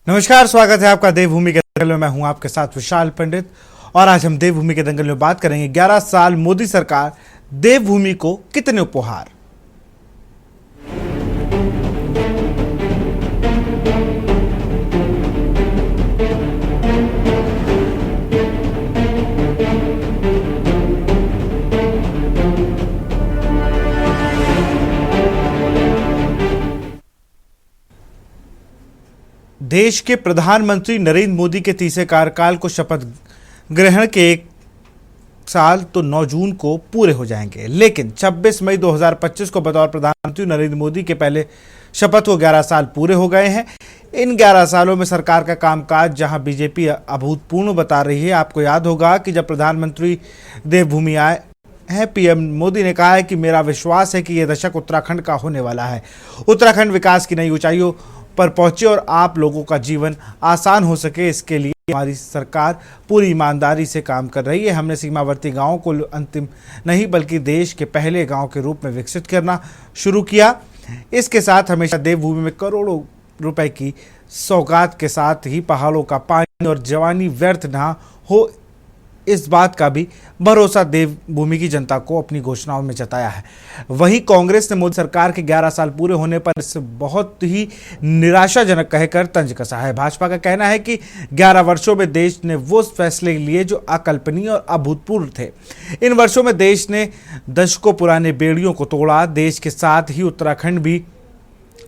नमस्कार, स्वागत है आपका देवभूमि के दंगल में। मैं हूं आपके साथ विशाल पंडित और आज हम देवभूमि के दंगल में बात करेंगे 11 साल मोदी सरकार, देवभूमि को कितने उपहार। देश के प्रधानमंत्री नरेंद्र मोदी के तीसरे कार्यकाल को शपथ ग्रहण के 1 साल तो 9 जून को पूरे हो जाएंगे, लेकिन 26 मई 2025 को बतौर प्रधानमंत्री नरेंद्र मोदी के पहले शपथ को 11 साल पूरे हो गए हैं। इन 11 सालों में सरकार का कामकाज जहां बीजेपी अभूतपूर्व बता रही है। आपको याद होगा कि जब प्रधानमंत्री देवभूमि आए हैं, पीएम मोदी ने कहा है कि मेरा विश्वास है कि यह दशक उत्तराखंड का होने वाला है। उत्तराखंड विकास की नई ऊंचाइयों पर पहुंचे और आप लोगों का जीवन आसान हो सके, इसके लिए हमारी सरकार पूरी ईमानदारी से काम कर रही है। हमने सीमावर्ती गांवों को अंतिम नहीं बल्कि देश के पहले गांव के रूप में विकसित करना शुरू किया। इसके साथ हमेशा देवभूमि में करोड़ों रुपए की सौगात के साथ ही पहाड़ों का पानी और जवानी व्यर्थ ना हो, इस बात का भी भरोसा देवभूमि की जनता को अपनी घोषणाओं में जताया है। वहीं कांग्रेस ने मोदी सरकार के 11 साल पूरे होने पर इसे बहुत ही निराशाजनक कहकर तंज कसा है। भाजपा का कहना है कि 11 वर्षों में देश ने वो फैसले लिए जो अकल्पनीय और अभूतपूर्व थे। इन वर्षों में देश ने दशकों पुराने बेड़ियों को तोड़ा। देश के साथ ही उत्तराखंड भी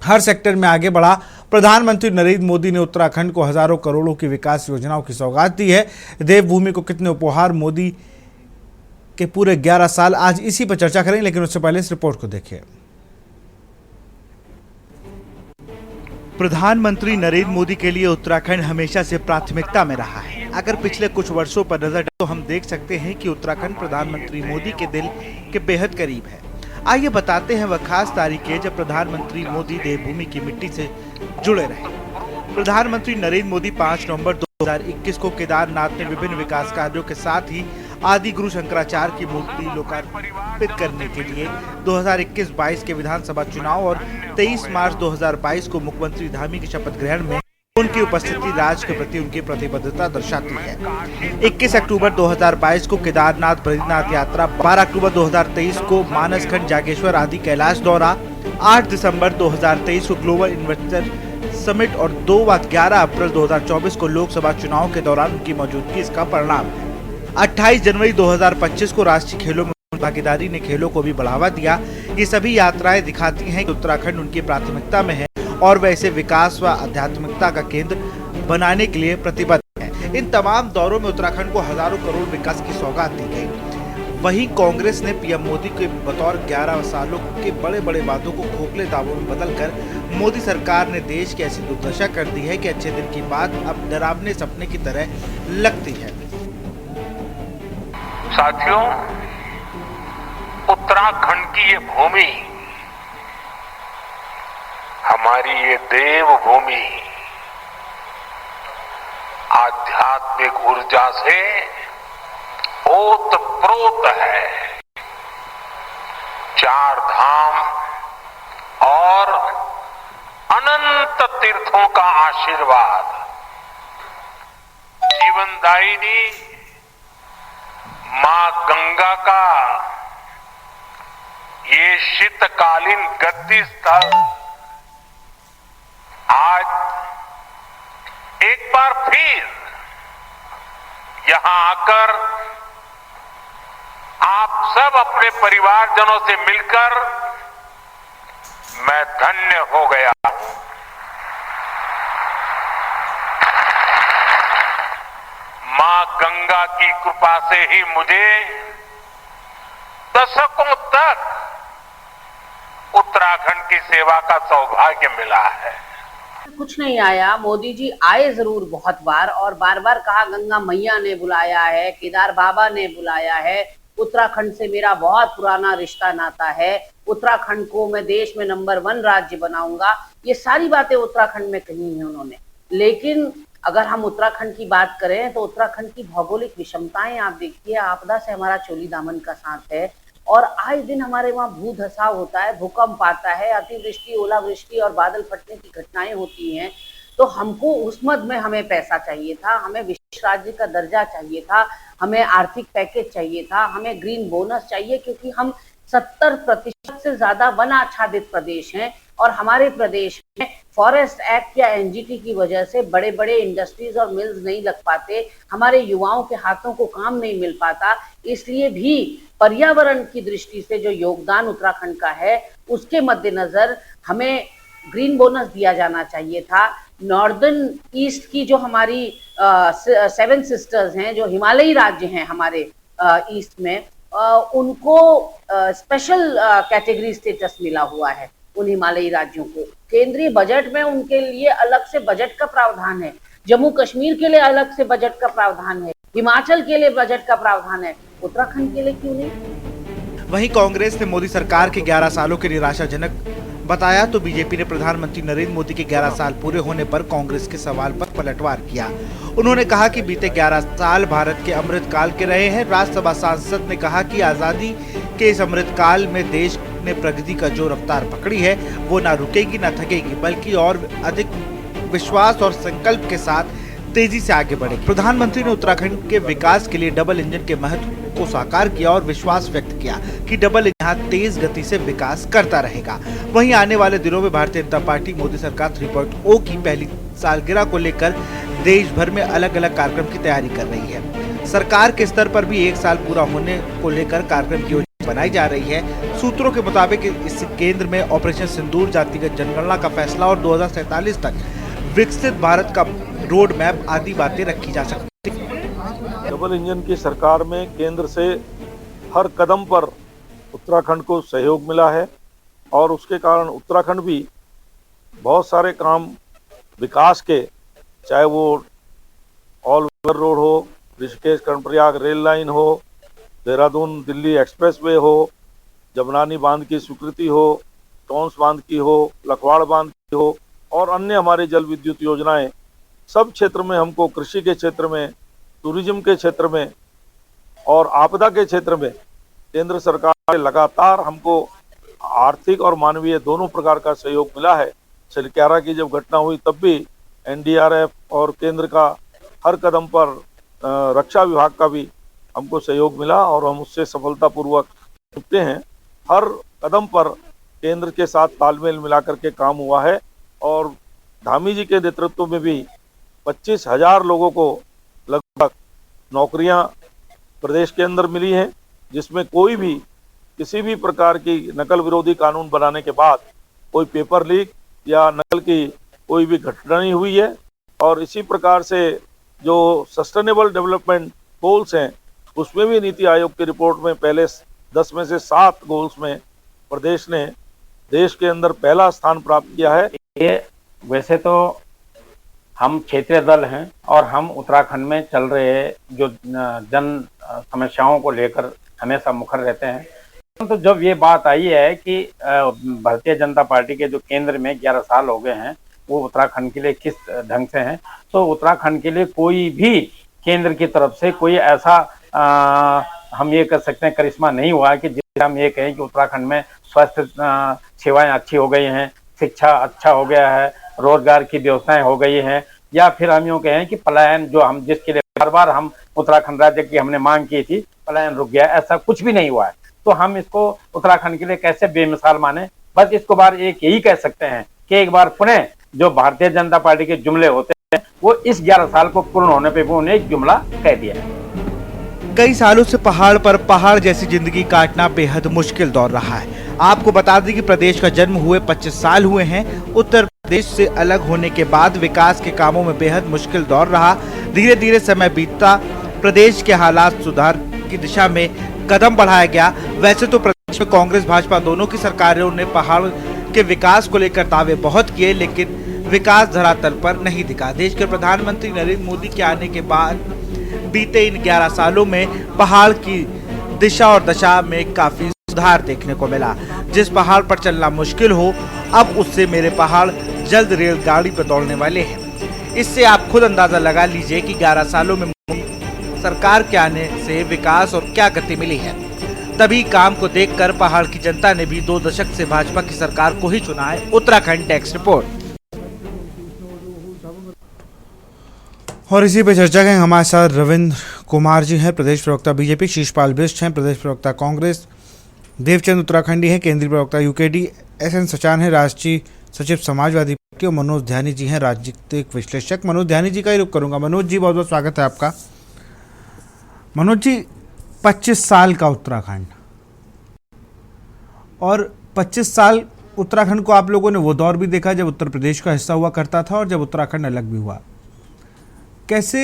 हर सेक्टर में आगे बढ़ा। प्रधानमंत्री नरेंद्र मोदी ने उत्तराखंड को हजारों करोड़ों की विकास योजनाओं की सौगात दी है। देवभूमि को कितने उपहार, मोदी के पूरे 11 साल, आज इसी पर चर्चा करेंगे, लेकिन उससे पहले इस रिपोर्ट को देखिए। प्रधानमंत्री नरेंद्र मोदी के लिए उत्तराखंड हमेशा से प्राथमिकता में रहा है। अगर पिछले कुछ वर्षों पर नजर डालें तो हम देख सकते हैं कि उत्तराखंड प्रधानमंत्री मोदी के दिल के बेहद करीब है। आइए बताते हैं वह खास तारीखें जब प्रधानमंत्री मोदी देवभूमि की मिट्टी से जुड़े रहे। प्रधानमंत्री नरेंद्र मोदी 5 नवंबर 2021 को केदारनाथ में विभिन्न विकास कार्यों के साथ ही आदि गुरु शंकराचार्य की मूर्ति लोकार्पित करने के लिए 2021-22 के विधानसभा चुनाव और 23 मार्च 2022 को मुख्यमंत्री धामी की शपथ ग्रहण में उनकी उपस्थिति राज्य के प्रति उनकी प्रतिबद्धता दर्शाती है। 21 अक्टूबर 2022 को केदारनाथ बद्रीनाथ यात्रा, 12 अक्टूबर 2023 को मानसखंड जागेश्वर आदि कैलाश दौरा, 8 दिसंबर 2023 को ग्लोबल इन्वेस्टर समिट और 2 व 11 अप्रैल 2024 को लोकसभा चुनाव के दौरान उनकी मौजूदगी इसका परिणाम है। 28 जनवरी 2025 को राष्ट्रीय खेलों में भागीदारी ने खेलों को भी बढ़ावा दिया। ये सभी यात्राएं दिखाती हैं कि उत्तराखंड उनकी प्राथमिकता में है और वह इसे विकास व आध्यात्मिकता का केंद्र बनाने के लिए प्रतिबद्ध है। इन तमाम दौरों में उत्तराखंड को हजारों करोड़ विकास की सौगात दी गई। वहीं कांग्रेस ने पीएम मोदी के बतौर 11 सालों के बड़े बड़े वादों को खोखले दावों में बदलकर मोदी सरकार ने देश की ऐसी दुर्दशा कर दी है कि अच्छे दिन की बात अब डरावने सपने की तरह लगती है। साथियों, उत्तराखंड की ये भूमि, हमारी ये देवभूमि आध्यात्मिक ऊर्जा से ओतप्रोत है। 4 धाम और अनंत तीर्थों का आशीर्वाद, जीवनदायिनी मां गंगा का ये शीतकालीन गद्दी स्थल आज एक बार फिर यहां आकर आप सब अपने परिवारजनों से मिलकर मैं धन्य हो गया। मां गंगा की कृपा से ही मुझे दशकों तक उत्तराखंड की सेवा का सौभाग्य मिला है। कुछ नहीं आया। मोदी जी आए जरूर बहुत बार और बार बार कहा गंगा मैया ने बुलाया है, केदार बाबा ने बुलाया है, उत्तराखंड से मेरा बहुत पुराना रिश्ता नाता है, उत्तराखंड को मैं देश में नंबर 1 राज्य बनाऊंगा। ये सारी बातें उत्तराखंड में कही हैं उन्होंने। लेकिन अगर हम उत्तराखंड की बात करें तो उत्तराखंड की भौगोलिक विषमताएं आप देखिए, आपदा से हमारा चोली दामन का साथ है और आए दिन हमारे वहाँ भू धसाव होता है, भूकंप आता है, अतिवृष्टि, ओलावृष्टि और बादल फटने की घटनाएं होती हैं। तो हमको उस मद में हमें पैसा चाहिए था, हमें विशेष राज्य का दर्जा चाहिए था, हमें आर्थिक पैकेज चाहिए था, हमें ग्रीन बोनस चाहिए, क्योंकि हम 70% से ज्यादा वन आच्छादित प्रदेश हैं और हमारे प्रदेश में फॉरेस्ट एक्ट या एनजीटी की वजह से बड़े बड़े इंडस्ट्रीज और मिल्स नहीं लग पाते, हमारे युवाओं के हाथों को काम नहीं मिल पाता। इसलिए भी पर्यावरण की दृष्टि से जो योगदान उत्तराखंड का है उसके मद्देनजर हमें ग्रीन बोनस दिया जाना चाहिए था। नॉर्दर्न ईस्ट की जो हमारी 7 सिस्टर्स हैं, जो हिमालयी राज्य हैं हमारे ईस्ट में, उनको स्पेशल कैटेगरी स्टेटस मिला हुआ है। उन हिमालयी राज्यों को केंद्रीय बजट में उनके लिए अलग से बजट का प्रावधान है, जम्मू कश्मीर के लिए अलग से बजट का प्रावधान है, हिमाचल के लिए बजट का प्रावधान है, उत्तराखंड के लिए क्यों नहीं? वहीं कांग्रेस ने मोदी सरकार के 11 सालों के निराशाजनक बताया तो बीजेपी ने प्रधानमंत्री नरेंद्र मोदी के 11 साल पूरे होने पर कांग्रेस के सवाल पर पलटवार किया। उन्होंने कहा कि बीते 11 साल भारत के अमृत काल के रहे हैं। राज्यसभा सांसद ने कहा कि आजादी के इस अमृत काल में देश ने प्रगति का जो रफ्तार पकड़ी है वो ना रुकेगी ना थकेगी, बल्कि और अधिक विश्वास और संकल्प के साथ तेजी से आगे बढ़ेगी। प्रधानमंत्री ने उत्तराखंड के विकास के लिए डबल इंजन के महत्व को साकार किया और विश्वास व्यक्त किया कि डबल इंजन यहाँ तेज गति से विकास करता रहेगा। वहीं आने वाले दिनों में भारतीय जनता पार्टी मोदी सरकार 3.0 की पहली सालगिरह को लेकर देश भर में अलग अलग कार्यक्रम की तैयारी कर रही है। सरकार के स्तर पर भी 1 साल पूरा होने को लेकर कार्यक्रम की योजना बनाई जा रही है। सूत्रों के मुताबिक इस केंद्र में ऑपरेशन सिंदूर, जातिगत जनगणना का फैसला और 2047 तक विकसित भारत का रोड मैप आदि बातें रखी जा सकती हैं। डबल इंजन की सरकार में केंद्र से हर कदम पर उत्तराखंड को सहयोग मिला है और उसके कारण उत्तराखंड भी बहुत सारे काम विकास के, चाहे वो ऑल वेदर रोड हो, ऋषिकेश कर्णप्रयाग रेल लाइन हो, देहरादून दिल्ली एक्सप्रेसवे हो, जमनानी बांध की स्वीकृति हो, टोंस बांध की हो, लखवाड़ बांध की हो और अन्य हमारे जल विद्युत योजनाएं, सब क्षेत्र में हमको कृषि के क्षेत्र में, टूरिज्म के क्षेत्र में और आपदा के क्षेत्र में केंद्र सरकार से लगातार हमको आर्थिक और मानवीय दोनों प्रकार का सहयोग मिला है। चिलक्यारा की जब घटना हुई तब भी एनडीआरएफ और केंद्र का हर कदम पर रक्षा विभाग का भी हमको सहयोग मिला और हम उससे सफलतापूर्वक निपटे हैं। हर कदम पर केंद्र के साथ तालमेल मिलाकर के काम हुआ है और धामी जी के नेतृत्व में भी 25,000 लोगों को लगभग नौकरियां प्रदेश के अंदर मिली हैं, जिसमें कोई भी किसी भी प्रकार की नकल विरोधी कानून बनाने के बाद कोई पेपर लीक या नकल की कोई भी घटना नहीं हुई है। और इसी प्रकार से जो सस्टेनेबल डेवलपमेंट गोल्स हैं उसमें भी नीति आयोग की रिपोर्ट में पहले 10 में से 7 गोल्स में प्रदेश ने देश के अंदर पहला स्थान प्राप्त किया है। ये वैसे तो हम क्षेत्रीय दल हैं और हम उत्तराखंड में चल रहे जो जन समस्याओं को लेकर हमेशा मुखर रहते हैं। तो जब ये बात आई है कि भारतीय जनता पार्टी के जो केंद्र में 11 साल हो गए हैं वो उत्तराखंड के लिए किस ढंग से हैं, तो उत्तराखंड के लिए कोई भी केंद्र की तरफ से कोई ऐसा हम ये कर सकते हैं करिश्मा नहीं हुआ है कि जिससे हम ये कहें कि उत्तराखंड में स्वास्थ्य सेवाएं अच्छी हो गई हैं, शिक्षा अच्छा हो गया है, रोजगार की व्यवस्थाएं हो गई हैं, या फिर हम यूँ कहें कि पलायन जो हम जिसके लिए बार बार हम उत्तराखंड राज्य की हमने मांग की थी पलायन रुक गया, ऐसा कुछ भी नहीं हुआ है। तो हम इसको उत्तराखंड के लिए कैसे बेमिसाल माने? बस इसको बार एक यही कह सकते हैं कि एक बार पुनः जो भारतीय जनता पार्टी के जुमले होते हैं वो इस 11 साल को पूर्ण होने पे वो उन्हें एक जुमला कह दिया है। कई सालों से पहाड़ पर पहाड़ जैसी जिंदगी काटना बेहद मुश्किल दौर रहा है। आपको बता दें कि प्रदेश का जन्म हुए 25 साल हुए हैं। उत्तर प्रदेश से अलग होने के बाद विकास के कामों में बेहद मुश्किल दौर रहा। धीरे धीरे समय बीतता प्रदेश के हालात सुधार की दिशा में कदम बढ़ाया गया। वैसे तो प्रदेश में कांग्रेस भाजपा दोनों की सरकारों ने पहाड़ के विकास को लेकर दावे बहुत किए, लेकिन विकास धरातल पर नहीं दिखा। देश के प्रधानमंत्री नरेंद्र मोदी के आने के बाद बीते इन 11 सालों में पहाड़ की दिशा और दशा में काफी सुधार देखने को मिला। जिस पहाड़ पर चलना मुश्किल हो, अब उससे मेरे पहाड़ जल्द रेलगाड़ी पर दौड़ने वाले हैं। इससे आप खुद अंदाजा लगा लीजिए कि 11 सालों में सरकार के आने से विकास और क्या गति मिली है। तभी काम को देखकर पहाड़ की जनता ने भी 2 दशक से भाजपा की सरकार को ही चुना है। Uttarakhand desk report. और इसी पे चर्चा करेंगे। हमारे साथ रविंद्र कुमार जी हैं, प्रदेश प्रवक्ता बीजेपी, शीशपाल बिष्ट हैं, प्रदेश प्रवक्ता कांग्रेस, देवचंद उत्तराखंडी हैं, केंद्रीय प्रवक्ता यूकेडी, एसएन सचान है, राष्ट्रीय सचिव समाजवादी पार्टी, और मनोज ध्यानी जी हैं, राजनीतिक विश्लेषक। मनोज ध्यानी जी का ही रुख करूंगा। मनोज जी, बहुत बहुत स्वागत है आपका। मनोज जी, 25 साल का उत्तराखंड, और 25 साल उत्तराखंड को आप लोगों ने वो दौर भी देखा जब उत्तर प्रदेश का हिस्सा हुआ करता था और जब उत्तराखंड अलग भी हुआ। कैसे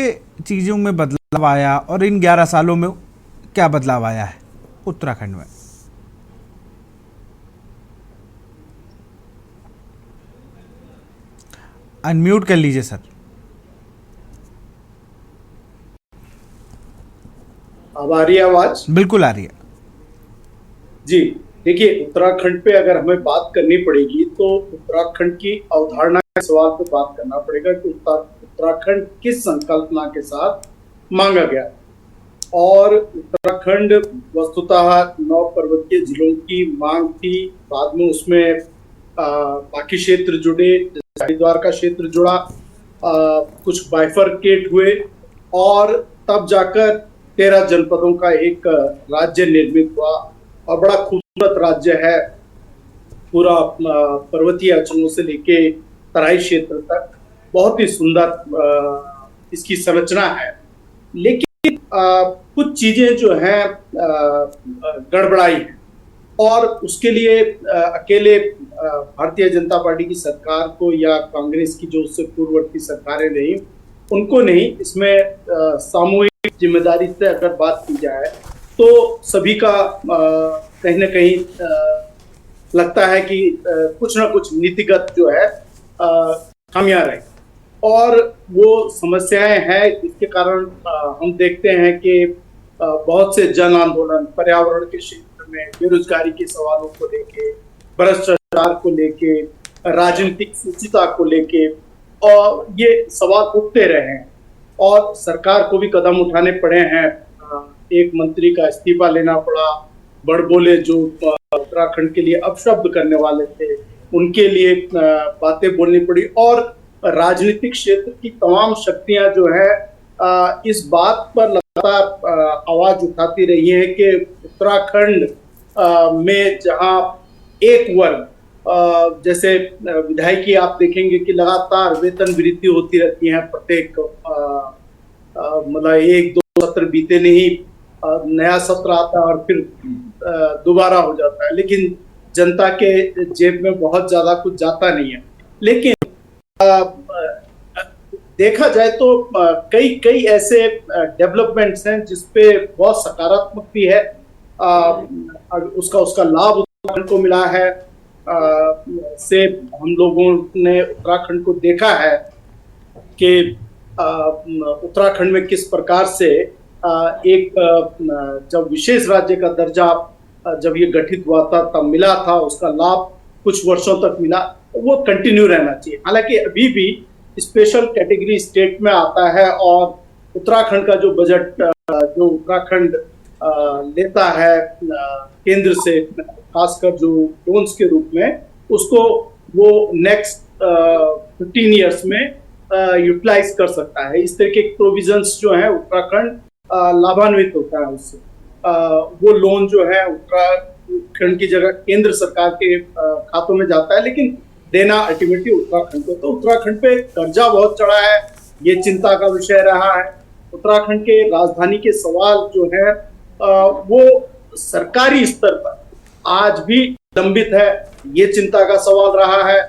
चीज़ों में बदलाव आया और इन 11 सालों में क्या बदलाव आया है उत्तराखंड में? अनम्यूट कर लीजिए सर। अब आ रही है आवाज? बिल्कुल आ रही है जी। देखिए, उत्तराखंड पे अगर हमें बात करनी पड़ेगी तो उत्तराखंड की अवधारणा के सवाल पे बात करना पड़ेगा कि उत्तराखंड किस संकल्पना के साथ मांगा गया। और उत्तराखंड वस्तुतः 9 पर्वतीय जिलों की मांग थी। बाद में उसमें बाकी क्षेत्र जुड़े, हरिद्वार का क्षेत्र जुड़ा, कुछ बाइफरकेट हुए और तब जाकर 13 जनपदों का एक राज्य निर्मित हुआ। और बड़ा खूबसूरत राज्य है, पूरा पर्वतीय अंचलों से लेके तराई क्षेत्र तक बहुत ही सुंदर इसकी संरचना है। लेकिन कुछ चीजें जो हैं गड़बड़ाई हैं, और उसके लिए अकेले भारतीय जनता पार्टी की सरकार को या कांग्रेस की जो उससे पूर्ववर्ती सरकारें रही उनको नहीं, इसमें सामूहिक जिम्मेदारी से अगर बात की जाए तो सभी का कहीं ना कहीं लगता है कि कुछ ना कुछ नीतिगत जो है खामियां रही, और वो समस्याएं हैं। इसके कारण हम देखते हैं कि बहुत से जन आंदोलन पर्यावरण के क्षेत्र में, बेरोजगारी के सवालों को लेके, भ्रष्टाचार को लेके, राजनीतिक सुचिता को लेके, और ये सवाल उठते रहे हैं और सरकार को भी कदम उठाने पड़े हैं। एक मंत्री का इस्तीफा लेना पड़ा, बड़बोले जो उत्तराखंड के लिए अपशब्द करने वाले थे उनके लिए बातें बोलनी पड़ी, और राजनीतिक क्षेत्र की तमाम शक्तियां जो है इस बात पर लगातार आवाज उठाती रही है कि उत्तराखंड में जहां एक वर्ग, जैसे विधायकी आप देखेंगे कि लगातार वेतन वृद्धि होती रहती है, प्रत्येक मतलब 1-2 सत्र बीते नहीं, नया सत्र आता है और फिर दोबारा हो जाता है, लेकिन जनता के जेब में बहुत ज्यादा कुछ जाता नहीं है। लेकिन देखा जाए तो कई ऐसे डेवलपमेंट्स हैं जिसपे बहुत सकारात्मक भी है, उसका लाभ उत्तराखंड को मिला है। से हम लोगों ने उत्तराखंड को देखा है कि उत्तराखंड में किस प्रकार से एक जब विशेष राज्य का दर्जा जब ये गठित हुआ था तब मिला था, उसका लाभ कुछ वर्षों तक मिला, वो कंटिन्यू रहना चाहिए। हालांकि अभी भी स्पेशल कैटेगरी स्टेट में आता है और उत्तराखंड का जो बजट जो उत्तराखंड लेता है केंद्र से, खासकर जो लोन्स के रूप में, उसको वो नेक्स्ट 15 ईयर्स में यूटिलाइज कर सकता है। इस तरह के प्रोविजंस जो है उत्तराखंड लाभान्वित होता है उससे। वो लोन जो है उत्तराखंड की जगह केंद्र सरकार के खातों में जाता है, लेकिन देना अल्टीमेटली उत्तराखंड को। तो उत्तराखंड पे कर्जा बहुत चढ़ा है, ये चिंता का विषय रहा है। उत्तराखंड के राजधानी के सवाल जो है वो सरकारी स्तर पर आज भी लंबित है, ये चिंता का सवाल रहा है।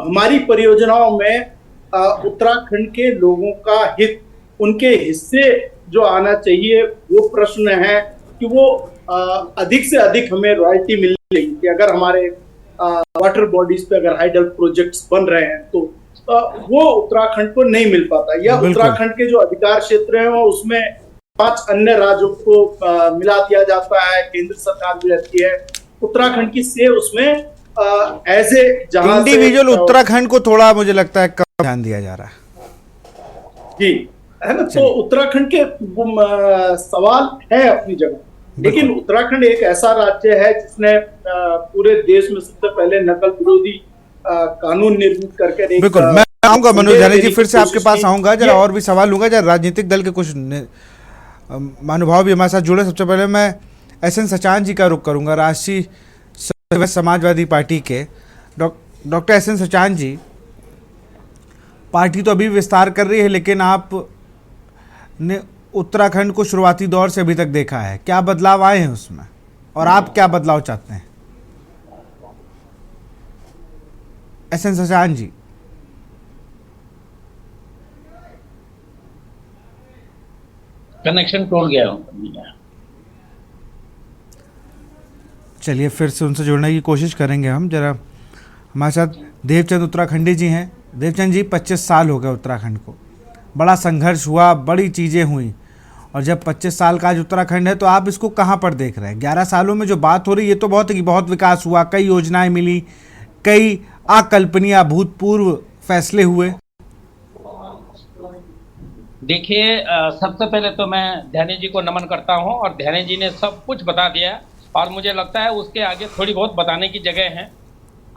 हमारी परियोजनाओं में उत्तराखंड के लोगों का हित, उनके हिस्से जो आना चाहिए, वो प्रश्न है कि वो अधिक से अधिक हमें रॉयल्टी मिलनी चाहिए। कि अगर हमारे वाटर बॉडीज पे अगर हाइडल प्रोजेक्ट्स बन रहे हैं तो वो उत्तराखंड को नहीं मिल पाता, या उत्तराखंड के जो अधिकार क्षेत्र हैं वो उसमें 5 अन्य राज्यों को मिला दिया जाता है, केंद्र सरकार भी रहती है। उत्तराखंड की से उसमें एज ए जहां इंडिविजुअल उत्तराखंड को थोड़ा मुझे लगता है कम ध्यान दिया जा रहा है जी, है ना। तो उत्तराखंड के सवाल है अपनी जगह, लेकिन उत्तराखंड एक ऐसा राज्य है जिसने पूरे देश में सबसे पहले नकल विरोधी कानून निर्मित करके आऊंगा मनोज उन्हें धानी जी, देने फिर की से आपके कोशिश पास की। आऊंगा, जरा ये- और भी सवाल लूंगा, जरा राजनीतिक दल के कुछ महानुभाव भी हमारे साथ जुड़े। सबसे पहले मैं एसएन सचान जी का रुख करूंगा, राष्ट्रीय समाजवादी पार्टी के डॉक्टर एसएन सचान जी। पार्टी तो अभी विस्तार कर रही है, लेकिन आप ने उत्तराखंड को शुरुआती दौर से अभी तक देखा है, क्या बदलाव आए हैं उसमें, और आप क्या बदलाव चाहते हैं? एसएन सचान जी। कनेक्शन टूट गया हूँ। चलिए फिर से उनसे जुड़ने की कोशिश करेंगे हम। जरा हमारे साथ देवचंद उत्तराखंडी जी हैं। देवचंद जी, 25 साल हो गए उत्तराखंड को, बड़ा संघर्ष हुआ, बड़ी चीज़ें हुई, और जब 25 साल का आज उत्तराखंड है तो आप इसको कहाँ पर देख रहे हैं? 11 सालों में जो बात हो रही है, ये तो बहुत विकास हुआ, कई योजनाएं मिली, कई अकल्पनीय अभूतपूर्व फैसले हुए। देखिए, सबसे पहले तो मैं ध्यानी जी को नमन करता हूं, और ध्यानी जी ने सब कुछ बता दिया, और मुझे लगता है उसके आगे थोड़ी बहुत बताने की जगह है।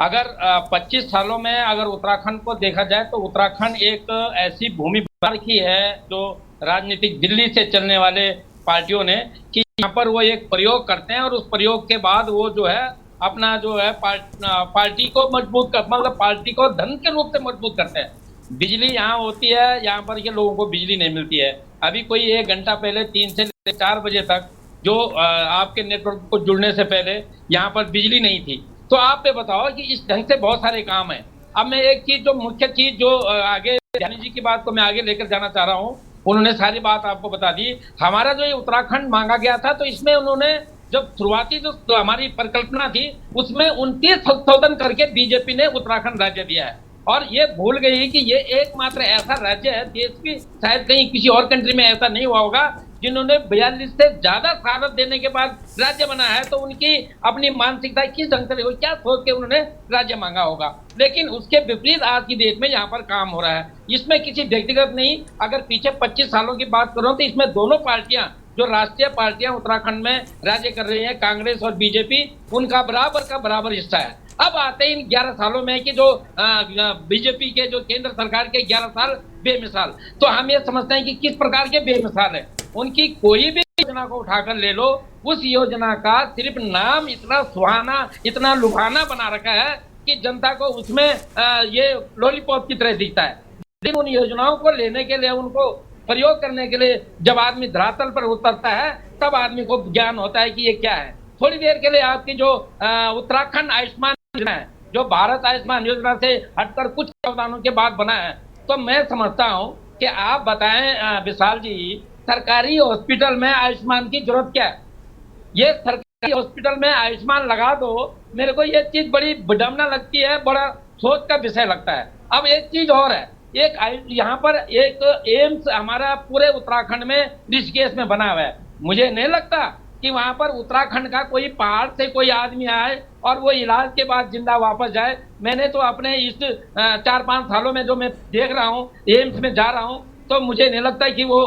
अगर 25 सालों में अगर उत्तराखंड को देखा जाए तो उत्तराखंड एक ऐसी भूमि बन रखी है जो राजनीतिक दिल्ली से चलने वाले पार्टियों ने, कि यहाँ पर वो एक प्रयोग करते हैं, और उस प्रयोग के बाद वो जो है अपना जो है पार्टी को मजबूत कर, मतलब पार्टी को धन के रूप से मजबूत करते हैं। बिजली यहाँ होती है, यहाँ पर के लोगों को बिजली नहीं मिलती है। अभी कोई 1 घंटा पहले 3 से 4 बजे तक जो आपके नेटवर्क को जुड़ने से पहले यहाँ पर बिजली नहीं थी। तो आप ये बताओ कि इस ढंग से बहुत सारे काम हैं। अब मैं एक चीज, जो मुख्य चीज जो आगे ध्यानी जी की बात को मैं आगे लेकर जाना चाह रहा हूँ, उन्होंने सारी बात आपको बता दी। हमारा जो ये उत्तराखंड मांगा गया था, तो इसमें उन्होंने जब शुरुआती जो हमारी परिकल्पना थी, उसमें 29 संशोधन करके बीजेपी ने उत्तराखंड राज्य दिया है, और ये भूल गई कि ये एकमात्र ऐसा राज्य है देश की, शायद कहीं किसी और कंट्री में ऐसा नहीं हुआ होगा, जिन्होंने 42 से ज्यादा शहादत देने के बाद राज्य बना है। तो उनकी अपनी मानसिकता किस ढंग से, क्या सोच के उन्होंने राज्य मांगा होगा। लेकिन उसके विपरीत आज की डेट में यहाँ पर काम हो रहा है। इसमें किसी व्यक्तिगत नहीं, अगर पीछे 25 सालों की बात करो तो इसमें दोनों पार्टियां, जो राष्ट्रीय पार्टियां उत्तराखंड में राज्य कर रही हैं, कांग्रेस और बीजेपी, उनका बराबर का बराबर हिस्सा है। अब आते हैं इन 11 सालों में कि जो बीजेपी के, जो केंद्र सरकार के 11 साल बेमिसाल, तो हम ये समझते हैं कि किस प्रकार के बेमिसाल है। उनकी कोई भी योजना को उठाकर ले लो, उस योजना का सिर्फ नाम इतना सुहाना, इतना लुभाना बना रखा है कि जनता को उसमें ये लॉलीपॉप की तरह दिखता है। लेकिन उन योजनाओं को लेने के लिए, उनको प्रयोग करने के लिए जब आदमी धरातल पर उतरता है, तब आदमी को ज्ञान होता है कि ये क्या है। थोड़ी देर के लिए आपकी जो उत्तराखंड आयुष्मान योजना है, जो भारत आयुष्मान योजना से हटकर कुछ प्रावधानों के बाद बना है, तो मैं समझता हूं कि आप बताएं विशाल जी, सरकारी हॉस्पिटल में आयुष्मान की जरूरत क्या है? ये सरकारी हॉस्पिटल में आयुष्मान लगा दो, मेरे को ये चीज बड़ी विडंबना लगती है, बड़ा सोच का विषय लगता है। अब एक चीज और है, एक यहाँ पर एक एम्स हमारा पूरे उत्तराखंड में ऋषिकेश में बना हुआ है। मुझे नहीं लगता कि वहां पर उत्तराखंड का कोई पहाड़ से कोई आदमी आए और वो इलाज के बाद जिंदा वापस जाए। मैंने तो अपने इस 4-5 सालों में जो मैं देख रहा हूँ, एम्स में जा रहा हूँ, तो मुझे नहीं लगता कि वो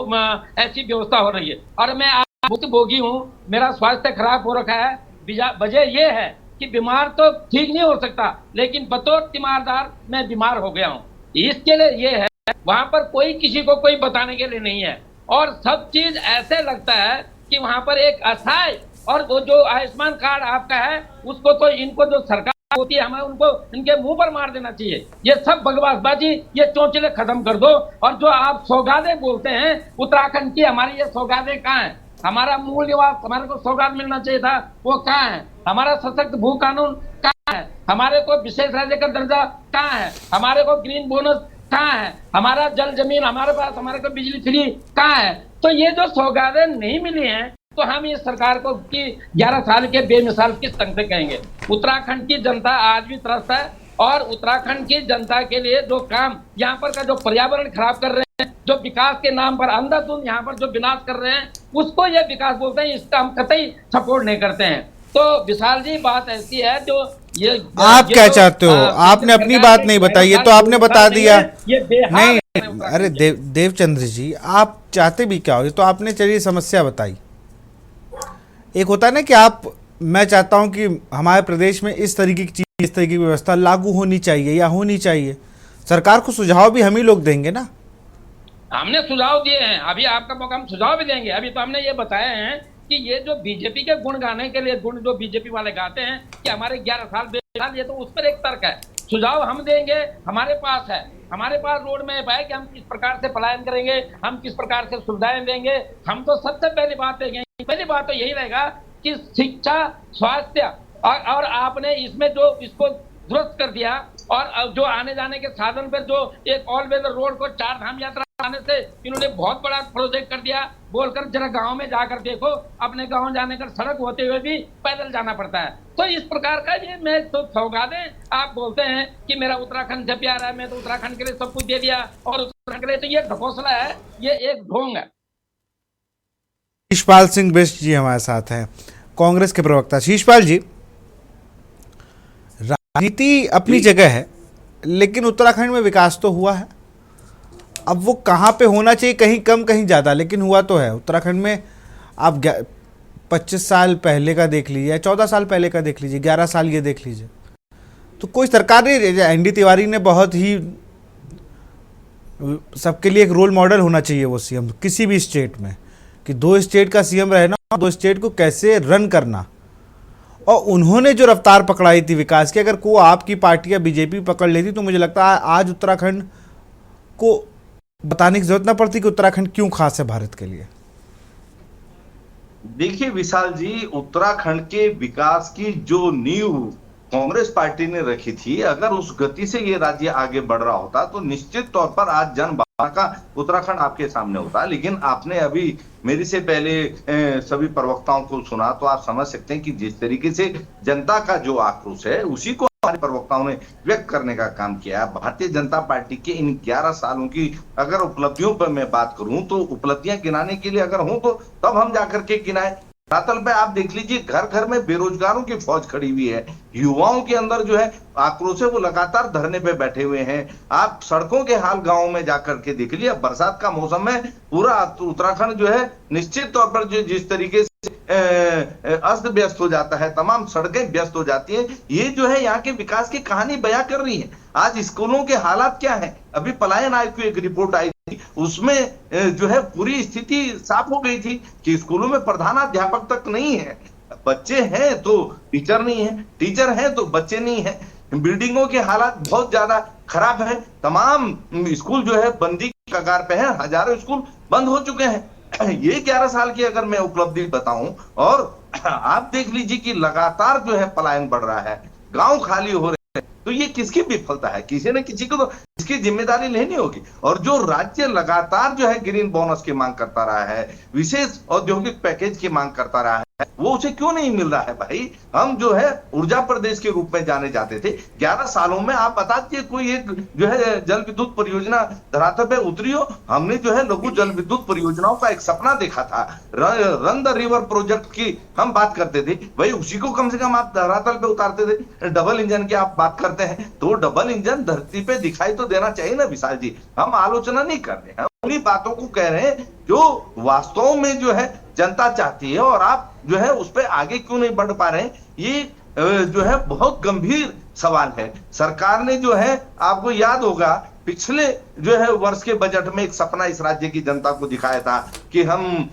ऐसी व्यवस्था हो रही है। और मैं भुक्तभोगी हूँ, मेरा स्वास्थ्य खराब हो रखा है। वजह ये है कि बीमार तो ठीक नहीं हो सकता, लेकिन बतौर तीमारदार मैं बीमार हो गया हूँ। इसके लिए ये है, वहां पर कोई किसी को कोई बताने के लिए नहीं है, और सब चीज ऐसे लगता है कि वहां पर एक असहाय, और वो जो आयुष्मान कार्ड आपका है, उसको तो इनको जो सरकार होती है, हमें उनको इनके मुंह पर मार देना चाहिए। ये सब बकवासबाजी, ये चौंचले खत्म कर दो। और जो आप सौगातें बोलते हैं उत्तराखंड की, हमारी ये सौगातें कहाँ है? हमारा मूल निवास, हमारे को सौगात मिलना चाहिए था, वो कहाँ है? हमारा सशक्त भू कानून कहाँ है? हमारे को विशेष राज्य का दर्जा कहाँ है? हमारे को ग्रीन बोनस कहाँ है? हमारा जल जमीन हमारे पास, हमारे को बिजली फ्री कहाँ है? तो ये जो सौगातें नहीं मिली हैं, तो हम इस सरकार को कि 11 साल के बेमिसाल किस ढंग से कहेंगे? उत्तराखंड की जनता आज भी त्रस्त है, और उत्तराखंड की जनता के लिए जो काम यहाँ पर का, जो पर्यावरण खराब कर रहे हैं, जो विकास के नाम पर अंधाधुंध यहाँ पर जो विनाश कर रहे हैं, उसको ये विकास बोलते हैं। इसका हम कतई सपोर्ट नहीं करते हैं। तो विशाल जी, बात ऐसी है, जो ये आप क्या चाहते हो? आपने अपनी बात नहीं बताई है, तो आपने बता दिया। नहीं, अरे देवचंद्र जी, आप चाहते भी क्या हो? ये तो आपने, चलिए, समस्या बताई। एक होता है ना कि मैं चाहता हूं कि हमारे प्रदेश में इस तरीके की चीज, इस तरीके की व्यवस्था लागू होनी चाहिए या होनी चाहिए, सरकार को सुझाव भी हम ही लोग देंगे ना। हमने सुझाव दिए हैं, अभी आपका मौका, हम सुझाव भी देंगे। अभी तो हमने ये बताए हैं कि ये जो बीजेपी के गुण गाने के लिए गुण जो बीजेपी वाले गाते हैं कि हमारे 11 साल बेसाल, ये तो उस पर एक तर्क है। सुझाव हम देंगे, हमारे पास है, हमारे पास रोड मैप है कि हम किस प्रकार से पलायन करेंगे, हम किस प्रकार से सुविधाएं देंगे। हम तो सबसे पहली बात देंगे, पहली बात तो यही रहेगा कि शिक्षा, स्वास्थ्य, और आपने इसमें जो इसको दुरुस्त कर दिया, और जो आने जाने के साधन पर जो एक ऑल वेदर रोड को 4 धाम यात्रा आने से इन्होंने बहुत बड़ा प्रोजेक्ट कर दिया। बोलकर जरा गांव में जाकर देखो, अपने गांव जाने का सड़क होते हुए भी पैदल जाना पड़ता है। तो इस प्रकार का ये मैं तो सौगातें आप बोलते हैं कि मेरा उत्तराखंड से प्यार है, मैं तो उत्तराखंड के लिए सब कुछ दे दिया, और उत्तराखंड के लिए तो ये ढकोसला है, ये एक ढोंग है। शीशपाल सिंह बिष्ट जी हमारे साथ हैं, कांग्रेस के प्रवक्ता। शीशपाल जी, राजनीति अपनी जगह है, लेकिन उत्तराखंड में विकास तो हुआ है। अब वो कहाँ पे होना चाहिए, कहीं कम कहीं ज़्यादा, लेकिन हुआ तो है उत्तराखंड में। आप 25 साल पहले का देख लीजिए, 14 साल पहले का देख लीजिए, 11 साल ये देख लीजिए, तो कोई सरकार नहीं। एनडी तिवारी ने बहुत ही, सबके लिए एक रोल मॉडल होना चाहिए वो सीएम किसी भी स्टेट में, कि 2 स्टेट का सीएम रहना, 2 स्टेट को कैसे रन करना। और उन्होंने जो रफ्तार पकड़ाई थी विकास की, अगर को आपकी पार्टी या बीजेपी पकड़ लेती तो मुझे लगता है आज उत्तराखंड को बताने की जरूरत ना पड़ती कि उत्तराखंड क्यों खास है भारत के लिए। देखिए विशाल जी, उत्तराखंड के विकास की जो नींव कांग्रेस पार्टी ने रखी थी, अगर उस गति से ये राज्य आगे बढ़ रहा होता तो निश्चित तौर पर आज जन का उत्तराखंड आपके सामने होता। लेकिन आपने अभी मेरे से पहले सभी प्रवक्ताओं को सुना, तो आप समझ सकते हैं कि जिस तरीके से जनता का जो आक्रोश है उसी को हमारे प्रवक्ताओं ने व्यक्त करने का काम किया। भारतीय जनता पार्टी के इन 11 सालों की अगर उपलब्धियों पर मैं बात करूं, तो उपलब्धियां गिनाने के लिए अगर हो तो तब हम जाकर के गिनाएं। धरातल पे आप देख लीजिए, घर घर में बेरोजगारों की फौज खड़ी हुई है, युवाओं के अंदर जो है आक्रोश है वो लगातार धरने पे बैठे हुए हैं। आप सड़कों के हाल गांवों में जाकर के देख लिया, बरसात का मौसम है, पूरा उत्तराखंड जो है निश्चित तौर पर जो जिस तरीके से अस्त व्यस्त हो जाता है, तमाम सड़कें व्यस्त हो जाती हैं, ये जो है यहाँ के विकास की कहानी बयां कर रही है। आज स्कूलों के हालात क्या है, अभी पलायन आयोग की एक रिपोर्ट आई थी, उसमें जो है पूरी स्थिति साफ हो गई थी कि स्कूलों में प्रधानाध्यापक तक नहीं है, बच्चे हैं तो टीचर नहीं है, टीचर हैं तो बच्चे नहीं है, बिल्डिंगों के हालात बहुत ज्यादा खराब है, तमाम स्कूल जो है बंदी की कगार पे है, हजारों स्कूल बंद हो चुके हैं। ये 11 साल की अगर मैं उपलब्धि बताऊं, और आप देख लीजिए कि लगातार जो है पलायन बढ़ रहा है, गांव खाली हो रहे हैं, तो ये किसकी विफलता है? किसी न किसी को तो इसकी जिम्मेदारी लेनी होगी। और जो राज्य लगातार जो है ग्रीन बोनस की मांग करता रहा है, विशेष औद्योगिक पैकेज की मांग करता रहा है, वो उसे क्यों नहीं मिल रहा है? भाई हम जो है ऊर्जा प्रदेश के रूप में जाने जाते थे, 11 सालों में आप बता दीजिए कोई एक जो है जल विद्युत परियोजना धरातल पे उतरी हो। हमने जो है लघु जल विद्युत परियोजनाओं का एक सपना देखा था, रन द रिवर प्रोजेक्ट की हम बात करते थे, भाई उसी को कम से कम आप धरातल पे उतारते थे। डबल इंजन की आप बात करते हैं, तो डबल इंजन धरती पे दिखाई तो देना चाहिए ना विशाल जी। हम आलोचना नहीं कर रहे हैं, उन्हीं बातों को कह रहे हैं जो वास्तव में जो है जनता चाहती है, और आप जो है उस पर आगे क्यों नहीं बढ़ पा रहे हैं, ये जो है बहुत गंभीर सवाल है। सरकार ने जो है, आपको याद होगा पिछले जो है वर्ष के बजट में एक सपना इस राज्य की जनता को दिखाया था कि हम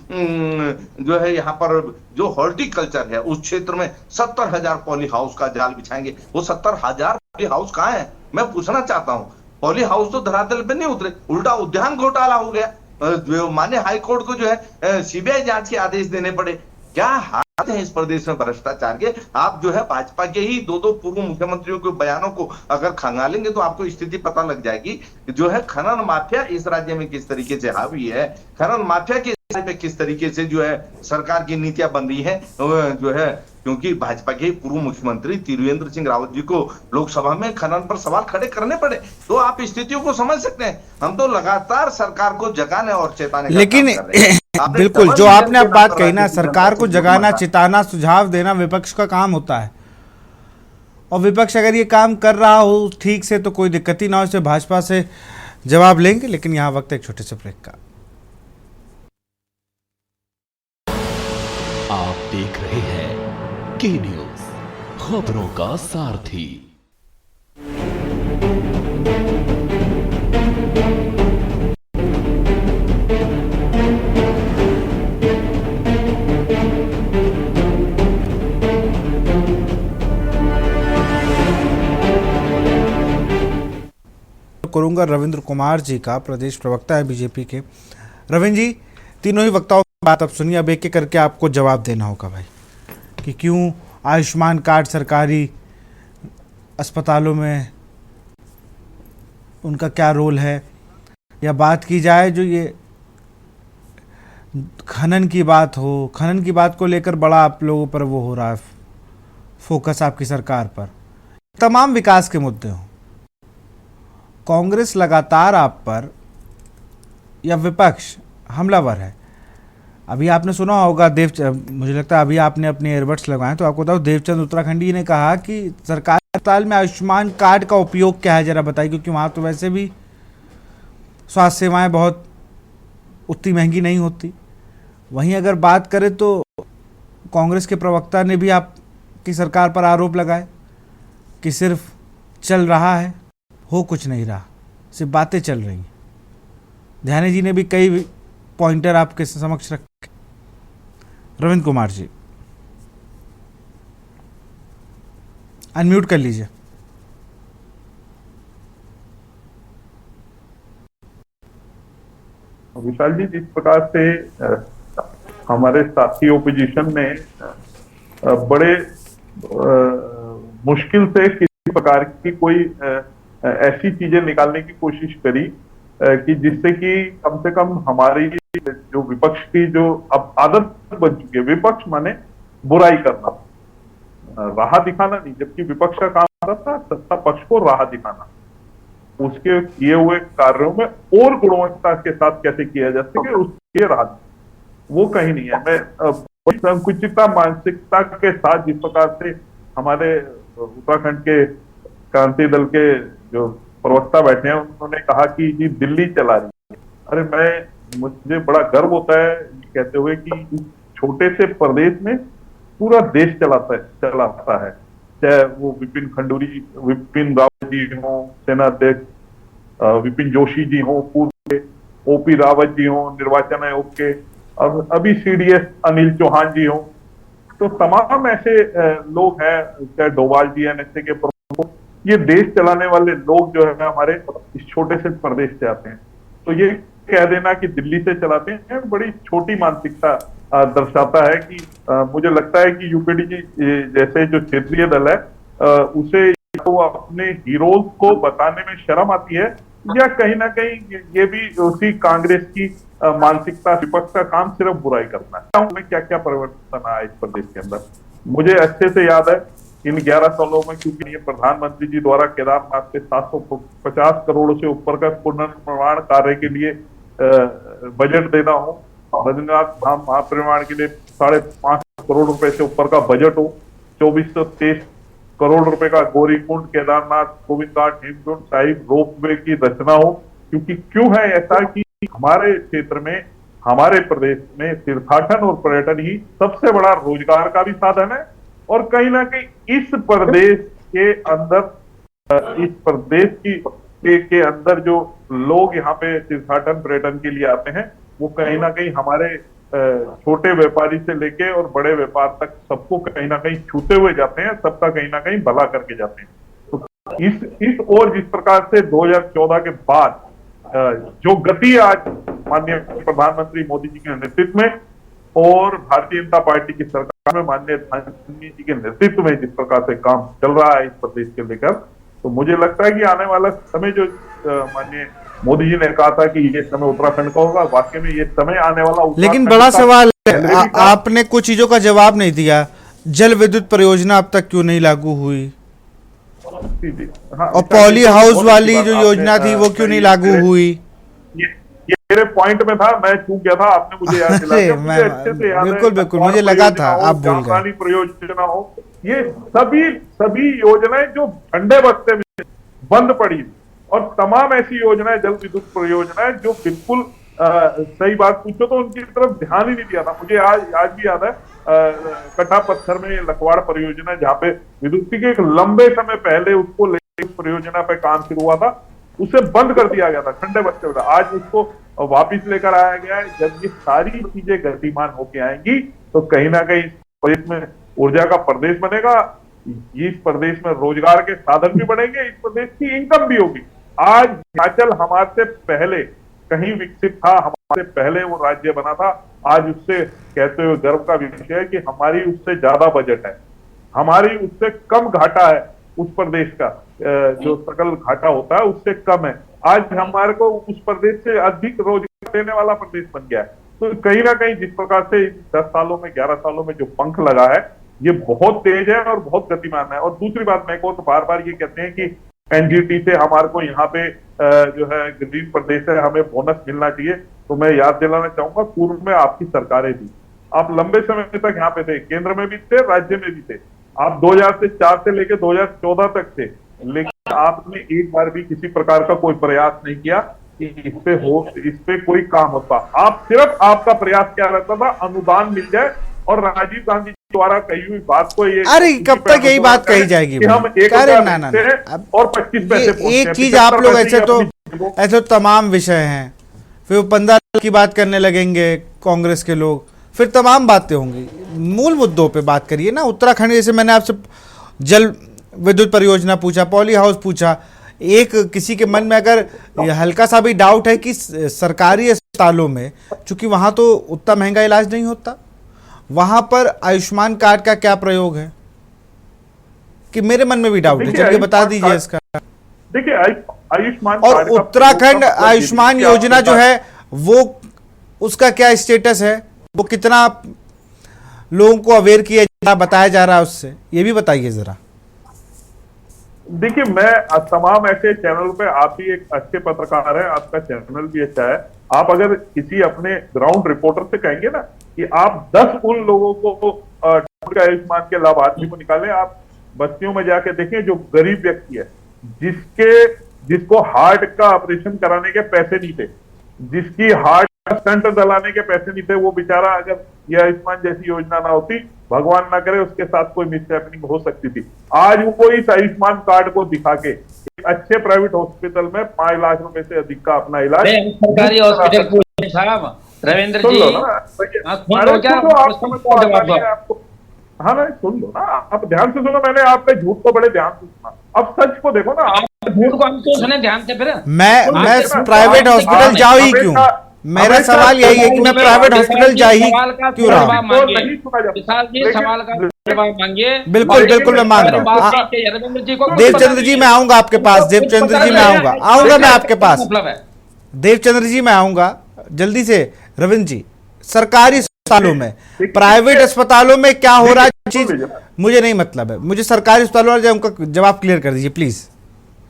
जो है यहाँ पर जो हॉर्टिकल्चर है उस क्षेत्र में 70,000 पॉली हाउस का जाल बिछाएंगे। वो 70,000 पॉली हाउस कहाँ है, मैं पूछना चाहता हूँ। पॉली हाउस तो धरातल पे नहीं उतरे, उल्टा उद्यान घोटाला हो गया। जो माननीय हाईकोर्ट को जो है सीबीआई जांच के आदेश देने पड़े। क्या हाथ है इस प्रदेश में भ्रष्टाचार के? आप जो है भाजपा के ही 2 पूर्व मुख्यमंत्रियों के बयानों को अगर खंगालेंगे तो आपको स्थिति पता लग जाएगी जो है खनन माफिया इस राज्य में किस तरीके से हावी है, खनन माफिया के पे किस तरीके से जो है सरकार की नीतियां बन रही है जो है। क्योंकि भाजपा के पूर्व मुख्यमंत्री त्रिवेंद्र सिंह रावत जी को लोकसभा में खनन पर सवाल खड़े करने पड़े, तो आप स्थितियों को समझ सकते हैं। हम तो लगातार सरकार को जगाने और चेताने का लेकिन काम कर रहे हैं। बिल्कुल जो आपने अब बात कही ना, सरकार को जगाना, चेताना, सुझाव देना विपक्ष का काम होता है, और विपक्ष अगर ये काम कर रहा हो ठीक से तो कोई दिक्कत ही ना हो, इसे भाजपा से जवाब लेंगे। लेकिन यहाँ वक्त एक छोटे से ब्रेक का। आप देख रहे हैं के न्यूज, खबरों का सारथी। करूंगा रविंद्र कुमार जी का, प्रदेश प्रवक्ता है बीजेपी के। रविंद्र जी, तीनों ही वक्ताओं की बात अब सुनिए, अब एक एक करके आपको जवाब देना होगा भाई, कि क्यों आयुष्मान कार्ड सरकारी अस्पतालों में उनका क्या रोल है, या बात की जाए जो ये खनन की बात हो, खनन की बात को लेकर बड़ा आप लोगों पर वो हो रहा है फोकस आपकी सरकार पर, तमाम विकास के मुद्दे हों, कांग्रेस लगातार आप पर या विपक्ष हमलावर है। अभी आपने सुना होगा मुझे लगता है अभी आपने अपने एयरबड्स लगाए, तो आपको बताओ देवचंद उत्तराखंडी ने कहा कि सरकारी अस्पताल में आयुष्मान कार्ड का उपयोग क्या है, जरा बताइए, क्योंकि वहाँ तो वैसे भी स्वास्थ्य सेवाएं बहुत उतनी महंगी नहीं होती। वहीं अगर बात करें तो कांग्रेस के प्रवक्ता ने भी आपकी सरकार पर आरोप लगाए कि सिर्फ चल रहा है, हो कुछ नहीं रहा, सिर्फ बातें चल रही हैं। ध्यानी जी ने भी कई पॉइंटर आपके समक्ष रखे। रविंद्र कुमार जी, अनम्यूट कर लीजिए। विशाल जी, जिस प्रकार से हमारे साथी ओपोजिशन ने बड़े मुश्किल से किसी प्रकार की कोई ऐसी चीजें निकालने की कोशिश करी कि जिससे कि कम से कम हमारी जो विपक्ष की जो अब आदत बन चुकी है, विपक्ष माने बुराई करना, राह दिखाना नहीं, जबकि विपक्ष का काम होता था सत्ता पक्ष को राह दिखाना, उसके किए हुए कार्यों में और गुणवत्ता के साथ कैसे किया जा सके उसके राह, वो कहीं नहीं है। मैं संकुचिता मानसिकता के साथ जिस प्रकार से हमारे उत्तराखंड के क्रांति दल के जो प्रवक्ता बैठे हैं उन्होंने कहा कि जी दिल्ली चला रही है, अरे मुझे बड़ा गर्व होता है कहते हुए कि इस छोटे से प्रदेश में पूरा देश चलाता है, चाहे वो विपिन रावत जी हो, सेना अध्यक्ष विपिन जोशी जी हो, पूर्व के ओपी रावत जी हो, निर्वाचन आयोग के, और अभी सीडीएस अनिल चौहान जी हो, तो तमाम ऐसे लोग हैं, चाहे डोभाल जी एनएसए के प्रमुख, ये देश चलाने वाले लोग जो है हमारे इस छोटे से प्रदेश से आते हैं। तो ये कह देना कि दिल्ली से चलाते हैं बड़ी छोटी मानसिकता दर्शाता है कि मुझे लगता है कि यूपीडी जी जैसे जो क्षेत्रीय दल है उसे तो अपने हीरोज को बताने में शर्म आती है, या कहीं ना कहीं ये भी उसी कांग्रेस की मानसिकता, विपक्ष का काम सिर्फ बुराई करना है। उनमें क्या क्या परिवर्तन आया इस प्रदेश के अंदर, मुझे अच्छे से याद है इन 11 सालों में, क्योंकि ये प्रधानमंत्री जी द्वारा केदारनाथ के 750 करोड़ से ऊपर का पुनर्निर्माण कार्य के लिए बजट देना हो, बद्रीनाथ धाम महापरिनिर्माण के लिए 5.5 करोड़ रुपए से ऊपर का बजट हो, 2423 करोड़ रुपए का गौरीकुंड, केदारनाथ, गोविंद घाट, हेमकुंड साहिब रोपवे की रचना हो। क्योंकि क्यों है ऐसा कि हमारे क्षेत्र में, हमारे प्रदेश में तीर्थाटन और पर्यटन ही सबसे बड़ा रोजगार का भी साधन है, और कहीं ना कहीं इस प्रदेश के अंदर, इस प्रदेश के अंदर जो लोग यहाँ पे तीर्थाटन पर्यटन के लिए आते हैं वो कहीं ना कहीं हमारे छोटे व्यापारी से लेके और बड़े व्यापार तक सबको कहीं ना कहीं छूते हुए जाते हैं, सबका कहीं ना कहीं भला करके जाते हैं। तो इस और जिस प्रकार से 2014 के बाद जो गति आज माननीय प्रधानमंत्री मोदी जी के नेतृत्व में और भारतीय जनता पार्टी की सरकार में माननीय प्रधानमंत्री जी के नेतृत्व में जिस प्रकार से काम चल रहा है इस प्रदेश के लेकर, तो मुझे लगता है कि आने वाला समय जो माननीय मोदी जी ने कहा था कि ये समय उत्तराखंड का होगा, वाकई में ये समय आने वाला। लेकिन बड़ा सवाल है, आपने कुछ चीजों का जवाब नहीं दिया। जल विद्युत परियोजना अब तक क्यों नहीं लागू हुई? और पॉली हाउस वाली जो योजना थी वो क्यों नहीं लागू हुई? ये मेरे पॉइंट में था, मैं चूक गया था, आपने मुझे याद दिलाया। मुझे अच्छे से याद है, बिल्कुल मुझे लगा था आप भूल गए। परियोजना हो, ये सभी योजनाएं जो ठंडे वक्त में बंद पड़ी, और तमाम ऐसी योजनाएं, जल विद्युत परियोजनाएं जो बिल्कुल सही बात पूछो तो उनकी तरफ ध्यान ही नहीं दिया था। मुझे आज भी याद है कटा पत्थर में लखवाड़ परियोजना, जहाँ पे विद्युत के एक लंबे समय पहले उसको लेकर परियोजना पे काम शुरू हुआ था, उसे बंद कर दिया गया था ठंडे बच्चे में। आज उसको वापिस लेकर आया गया है। जब ये सारी चीजें गतिमान होके आएंगी तो कहीं ना कहीं प्रदेश में ऊर्जा का प्रदेश बनेगा, इस प्रदेश में रोजगार के साधन भी बढ़ेंगे, इस प्रदेश की इनकम भी होगी। आज हिमाचल हमारे से पहले कहीं विकसित था, हमारे पहले वो राज्य बना था। आज उससे कहते हुए गर्व का विषय है कि हमारी उससे ज्यादा बजट है, हमारी उससे कम घाटा है। उस प्रदेश का जो सकल घाटा होता है उससे कम है। आज हमारे को उस प्रदेश से अधिक रोजगार देने वाला प्रदेश बन गया है। तो कहीं ना कहीं जिस प्रकार से 10 सालों में 11 सालों में जो पंख लगा है ये बहुत तेज है और बहुत गतिमान है। और दूसरी बात मैं को तो बार बार ये कहते हैं कि एनजीटी से हमारे को यहाँ पे जो है गरीब प्रदेश है, हमें बोनस मिलना चाहिए। तो मैं याद दिलाना चाहूंगा, पूर्व में आपकी सरकारें थी, आप लंबे समय तक यहाँ पे थे, केंद्र में भी थे, राज्य में भी थे, आप 2004 से लेकर 2014 तक थे, लेकिन आपने एक बार भी किसी प्रकार का कोई प्रयास नहीं किया कि इस पे कोई काम होता। आप सिर्फ आपका प्रयास क्या रहता था, अनुदान मिल जाए और राजीव गांधी द्वारा कही हुई बात को ये, अरे कब तक यही बात कही जाएगी? कि हम एक और 25 पैसे एक चीज आप लोग ऐसे तो तमाम विषय हैं, फिर वो 15 की बात करने लगेंगे कांग्रेस के लोग, फिर तमाम बातें होंगी। मूल मुद्दों पे बात करिए ना। उत्तराखंड, जैसे मैंने आपसे जल विद्युत परियोजना पूछा, पॉली हाउस पूछा, एक किसी के मन में अगर हल्का सा भी डाउट है कि सरकारी अस्पतालों में, चूंकि वहां तो उतना महंगा इलाज नहीं होता, वहां पर आयुष्मान कार्ड का क्या प्रयोग है, कि मेरे मन में भी डाउट है, चलिए बता दीजिए इसका। देखिए आयुष्मान और उत्तराखंड आयुष्मान योजना जो है वो उसका क्या स्टेटस है, वो कितना लोगों को अवेयर किया बताया जा रहा है उससे, ये भी बताइए जरा। देखिए मैं तमाम ऐसे चैनल पे, आप भी एक अच्छे पत्रकार हैं, आपका चैनल भी अच्छा है, आप अगर किसी अपने ग्राउंड रिपोर्टर से कहेंगे ना कि आप 10 उन लोगों को आयुष्मान के लाभार्थी को निकालें, आप बस्तियों में जाके देखें जो गरीब व्यक्ति है, जिसको हार्ट का ऑपरेशन कराने के पैसे नहीं थे, जिसकी हार्ट का स्टंट डलाने के पैसे नहीं थे, वो बेचारा, अगर ये आयुष्मान जैसी योजना ना होती, भगवान ना करे उसके साथ कोई मिसहैपनिंग हो सकती थी। आज वो इस आयुष्मान कार्ड को दिखा के एक अच्छे प्राइवेट हॉस्पिटल में 5 लाख रुपए से अधिक का अपना इलाज सरकारी हॉस्पिटल साहब रविंद्र जी, हाँ ना सुन लो ना, आप ध्यान से सुनो, मैंने आपके झूठ को बड़े ध्यान से सुना, अब सच को देखो ना। आप झूठ को हम तो सुने ध्यान से, फिर मैं प्राइवेट हॉस्पिटल जाऊँ ही क्यों? मेरा सवाल यही है कि मैं प्राइवेट हॉस्पिटल जा ही क्यों रहा हूँ? सवाल का जवाब मांगिए। बिल्कुल बिल्कुल मैं मांग रहा हूँ। देवचंद्र जी मैं आऊंगा आपके पास, देवचंद्र जी मैं आऊंगा मैं आपके पास, देवचंद्र जी मैं आऊंगा जल्दी से। रविंद्र जी, सरकारी अस्पतालों में, प्राइवेट अस्पतालों में क्या हो रहा है चीज मुझे नहीं मतलब है, मुझे सरकारी अस्पतालों में उनका जवाब क्लियर कर दीजिए प्लीज।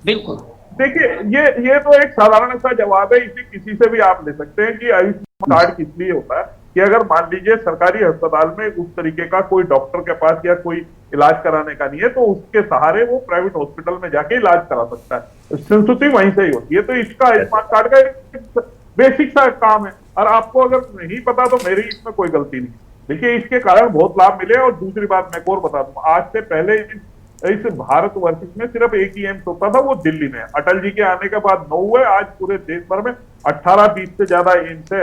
बिल्कुल, देखिए ये तो एक साधारण सा जवाब है, इसे किसी से भी आप ले सकते हैं कि आयुष्मान कार्ड किस लिए होता है कि अगर मान लीजिए सरकारी अस्पताल में उस तरीके का कोई डॉक्टर के पास या कोई इलाज कराने का नहीं है, तो उसके सहारे वो प्राइवेट हॉस्पिटल में जाके इलाज करा सकता है, संस्तुति वहीं से ही होती है। तो इसका आयुष्मान कार्ड का एक बेसिक सा काम है, और आपको अगर नहीं पता तो मेरी इसमें कोई गलती नहीं। देखिए इसके कारण बहुत लाभ मिले। और दूसरी बात मैं और बता दूं, आज से पहले इस भारतवर्ष में सिर्फ एक ही एम्स होता था, वो दिल्ली में। अटल जी के आने के बाद 9 हुए, आज पूरे देश भर में 18-20 से ज्यादा एम्स है।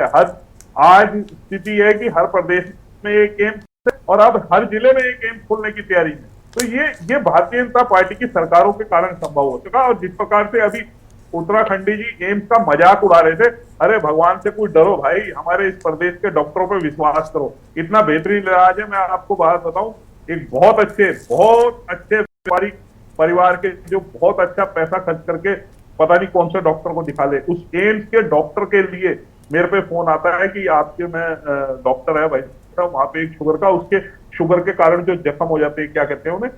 आज स्थिति है कि हर प्रदेश में एक एम्स है और अब हर जिले में एक एम्स खोलने की तैयारी है। तो ये भारतीय जनता पार्टी की सरकारों के कारण संभव हो चुका। और जिस प्रकार से अभी उत्तराखंडी जी एम्स का मजाक उड़ा रहे थे, अरे भगवान से कोई डरो भाई, हमारे इस प्रदेश के डॉक्टरों पे विश्वास करो, इतना बेहतरीन इलाज है। मैं आपको बात बताऊं, एक बहुत अच्छे परिवार के जो बहुत अच्छा पैसा खर्च करके पता नहीं कौन से डॉक्टर को दिखा ले, उस एम्स के डॉक्टर के लिए मेरे पे फोन आता है कि आपके में डॉक्टर है भाई, वहां पे एक शुगर का, उसके शुगर के कारण जो जख्म हो जाते हैं, क्या कहते हैं उन्हें,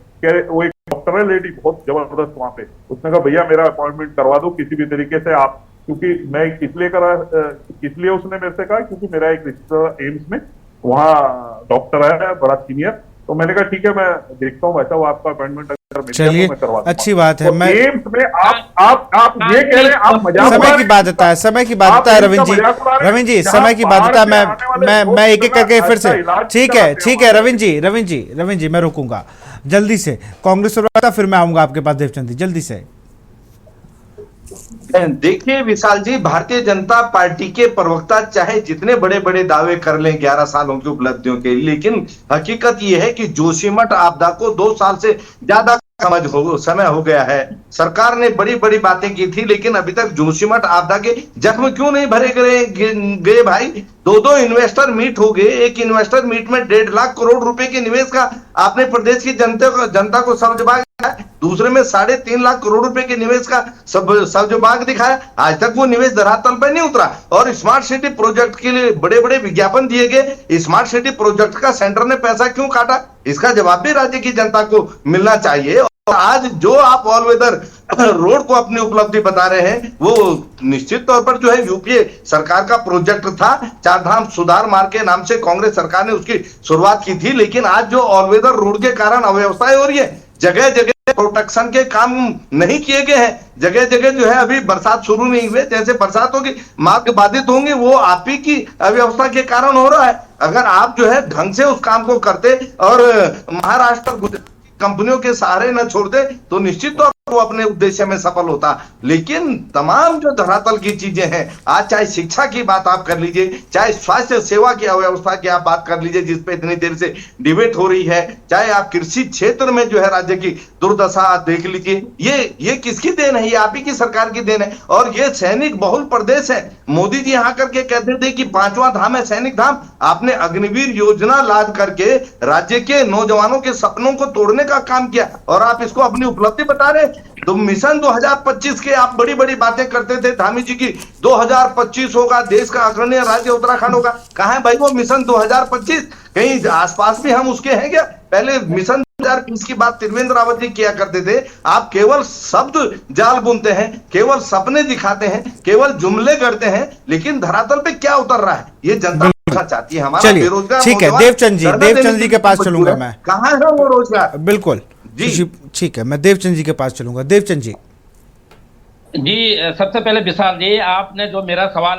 वो एक डॉक्टर है लेडी, बहुत जबरदस्त वहां पे। उसने कहा भैया मेरा अपॉइंटमेंट करवा दो किसी भी तरीके से आप, क्योंकि मैं इसलिए उसने मेरे से कहा क्योंकि मेरा एक रिश्तेदार एम्स में वहाँ डॉक्टर है बड़ा सीनियर। तो मैंने कहा ठीक है मैं देखता हूँ वैसा वो आपका अपॉइंटमेंट चलिए अच्छी बात है। मैं एम्स में आप ये कह रहे हैं, आप मजाक, समय की बाध्यता है, समय की बाध्यता है रविंद्र जी समय की बाध्यता। मैं एक एक करके फिर से, ठीक है रविंद्र जी मैं रुकूंगा जल्दी से। कांग्रेस फिर मैं आऊंगा आपके पास देवचंद जी, जल्दी से। देखिए विशाल जी, भारतीय जनता पार्टी के प्रवक्ता चाहे जितने बड़े बड़े दावे कर लें 11 सालों की उपलब्धियों के, लेकिन हकीकत यह है कि जोशीमठ आपदा को 2 साल से ज्यादा समय हो गया है। सरकार ने बड़ी बड़ी बातें की थी, लेकिन अभी तक जोशीमठ आपदा के जख्म क्यों नहीं भरे गए भाई? दो इन्वेस्टर मीट हो गए। एक इन्वेस्टर मीट में 1.5 लाख करोड़ रुपए के निवेश का आपने प्रदेश की जनता को सब्जबाग दिखाया। दूसरे में 3.5 लाख करोड़ रुपए के निवेश का सब्जबाग दिखाया। आज तक वो निवेश धरातल पर नहीं उतरा। और स्मार्ट सिटी प्रोजेक्ट के लिए बड़े बड़े विज्ञापन दिए गए। स्मार्ट सिटी प्रोजेक्ट का सेंटर ने पैसा क्यों काटा? इसका जवाब भी राज्य की जनता को मिलना चाहिए। आज जो आप ऑल वेदर रोड को अपनी उपलब्धि बता रहे हैं, वो निश्चित तौर पर जो है यूपीए सरकार का प्रोजेक्ट था। 4 धाम सुधार मार्ग के नाम से कांग्रेस सरकार ने उसकी शुरुआत की थी, लेकिन आज जो ऑल वेदर रोड के कारण अव्यवस्थाएं हो रही है, जगह जगह प्रोटेक्शन के काम नहीं किए गए हैं। जगह जगह जो है अभी बरसात शुरू नहीं हुए, जैसे बरसात होगी मार्ग बाधित होंगे, वो आप ही की अव्यवस्था के कारण हो रहा है। अगर आप जो है ढंग से उस काम को करते और महाराष्ट्र कंपनियों के सहारे न छोड़ दे, तो निश्चित तौर पर वो अपने उद्देश्य में सफल होता। लेकिन तमाम जो धरातल की चीजें हैं, आज चाहे शिक्षा की बात आप कर लीजिए, चाहे स्वास्थ्य सेवा की अव्यवस्था की आप बात कर लीजिए, जिसपे इतनी देर से डिबेट हो रही है, चाहे आप कृषि क्षेत्र में जो है राज्य की दुर्दशा देख लीजिए, ये किसकी देन है? ये आप ही की सरकार की देन है। और ये सैनिक बहुल प्रदेश है। मोदी जी यहाँ करके कहते थे कि 5वां धाम है सैनिक धाम। आपने अग्निवीर योजना लाद करके राज्य के नौजवानों के सपनों को तोड़ने का काम किया, और आप इसको अपनी उपलब्धि बता रहे। तो मिशन 2025 के आप बड़ी बड़ी बातें करते थे धामी जी की, 2025 होगा, देश का अग्रणी राज्य उत्तराखंड होगा। कहां है भाई वो मिशन 2025? कहीं आसपास भी हम उसके हैं क्या? पहले मिशन 2030 की बात त्रिवेंद्र रावत जी किया करते थे। आप केवल शब्द जाल बुनते हैं, केवल सपने दिखाते हैं, केवल जुमले करते हैं, लेकिन धरातल पे क्या उतर रहा है ये जनता चाहती है। हमारा बेरोजगार, ठीक है देवचंद जी के पास चलूंगा मैं। कहां है वो रोजगार? बिल्कुल जी, ठीक है, मैं देवचंद जी के पास चलूंगा। देवचंद जी। सबसे पहले विशाल जी, आपने जो मेरा सवाल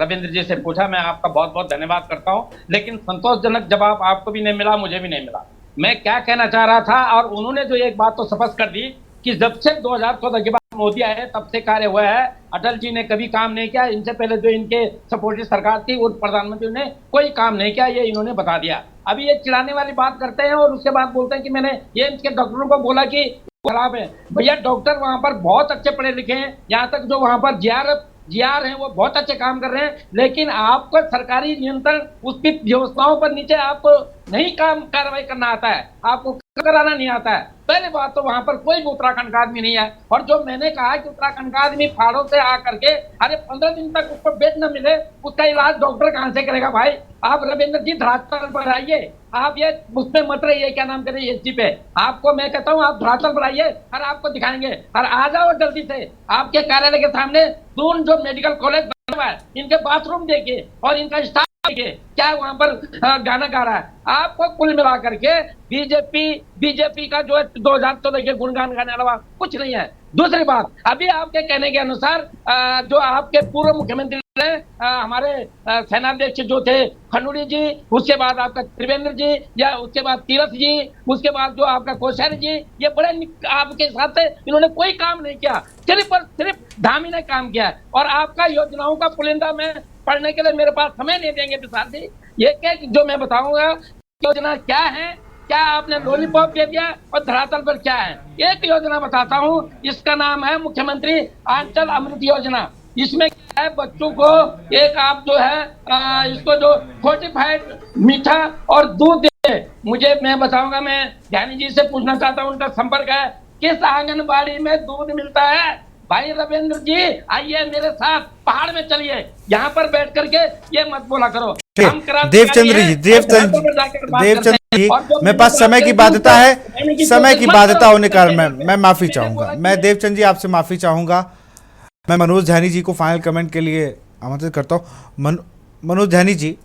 रविंद्र जी से पूछा, मैं आपका बहुत बहुत धन्यवाद करता हूं, लेकिन संतोषजनक जवाब आपको भी नहीं मिला, मुझे भी नहीं मिला। मैं क्या कहना चाह रहा था, और उन्होंने जो एक बात तो स्पष्ट कर दी कि जब से 2014 के बाद मोदी आए तब से कार्य हुआ है। अटल जी ने कभी काम नहीं किया, इनसे पहले जो इनके सपोर्टिव सरकार थी और प्रधानमंत्री ने कोई काम नहीं किया, ये इन्होंने बता दिया। अभी ये चिढ़ाने वाली बात करते हैं और उसके बाद बोलते हैं कि मैंने एम्स के डॉक्टरों को बोला कि खराब है। भैया डॉक्टर वहां पर बहुत अच्छे पढ़े लिखे हैं, यहाँ तक जो वहां पर जीआर हैं वो बहुत अच्छे काम कर रहे हैं, लेकिन आपको सरकारी नियंत्रण उसकी व्यवस्थाओं पर नीचे आपको नहीं कार्रवाई करना आता है, आपको कराना नहीं आता है। पहले बात तो वहां पर कोई भी उत्तराखंड का आदमी नहीं है। और जो मैंने कहा कि उत्तराखंड का आदमी फाड़ों से आकर के 15 दिन तक उसको बेड न मिले, उसका इलाज डॉक्टर कहां से करेगा भाई? आप रविंद्र जी धरातल पर आइए, आप ये उसमें मत रहिए, क्या नाम करिए एसजी पे। आपको मैं कहता हूँ आप धरातल पर आइए और आपको दिखाएंगे। और आ जाओ जल्दी से, आपके कार्यालय के सामने दून जो मेडिकल कॉलेज बना हुआ है, इनके बाथरूम देखिए और इनका स्टाफ क्या वहां पर गाना गा रहा है। आपको कुल मिला करके बीजेपी का जो 2014 के गुणगान गाने अलावा कुछ नहीं है। दूसरी बात, अभी आपके कहने के अनुसार जो आपके पूर्व मुख्यमंत्री ने हमारे सेनाध्यक्ष जो थे खंडूड़ी जी, उसके बाद आपका त्रिवेंद्र जी, या उसके बाद तीरथ जी, उसके बाद जो आपका कोश्यारी जी, ये बड़े आपके हिसाब से इन्होंने कोई काम नहीं किया, सिर्फ और सिर्फ धामी ने काम किया। और आपका योजनाओं का पुलिंदा में पढ़ने के लिए मेरे पास समय नहीं देंगे विशाल जी। ये क्या जो मैं बताऊंगा योजना क्या है, क्या आपने लॉलीपॉप दे दिया और धरातल पर क्या है। एक योजना बताता हूँ, इसका नाम है मुख्यमंत्री आंचल अमृत योजना। इसमें क्या है, बच्चों को एक आप जो है इसको जो फोर्टिफाइड मीठा और दूध दे। मैं बताऊंगा, मैं ध्यानी जी से पूछना चाहता हूँ, उनका संपर्क है, किस आंगनबाड़ी में दूध मिलता है? भाई रविंद्र जी आइए मेरे साथ, पहाड़ में चलिए, यहाँ पर बैठ करके ये मत बोला करो। देवचंद जी, मेरे पास समय की बाध्यता है, समय की बाध्यता होने के कारण मैं माफी चाहूंगा। मैं देवचंद जी आपसे माफी चाहूंगा। मैं मनोज ध्यानी जी को फाइनल कमेंट के लिए आमंत्रित करता हूँ। मनोज ध्यानी जी,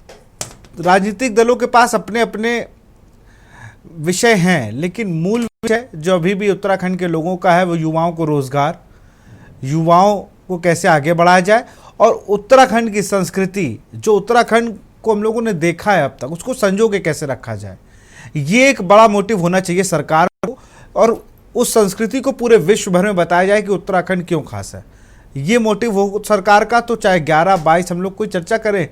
राजनीतिक दलों के पास अपने अपने विषय हैं, लेकिन मूल विषय जो अभी भी उत्तराखंड के लोगों का है वो युवाओं को रोजगार, युवाओं को कैसे आगे बढ़ाया जाए, और उत्तराखंड की संस्कृति जो उत्तराखंड को हम लोगों ने देखा है अब तक, उसको संजो के कैसे रखा जाए। ये एक बड़ा मोटिव होना चाहिए सरकार को, और उस संस्कृति को पूरे विश्व भर में बताया जाए कि उत्तराखंड क्यों खास है। ये मोटिव हो सरकार का, तो चाहे 11-22 हम लोग कोई चर्चा करें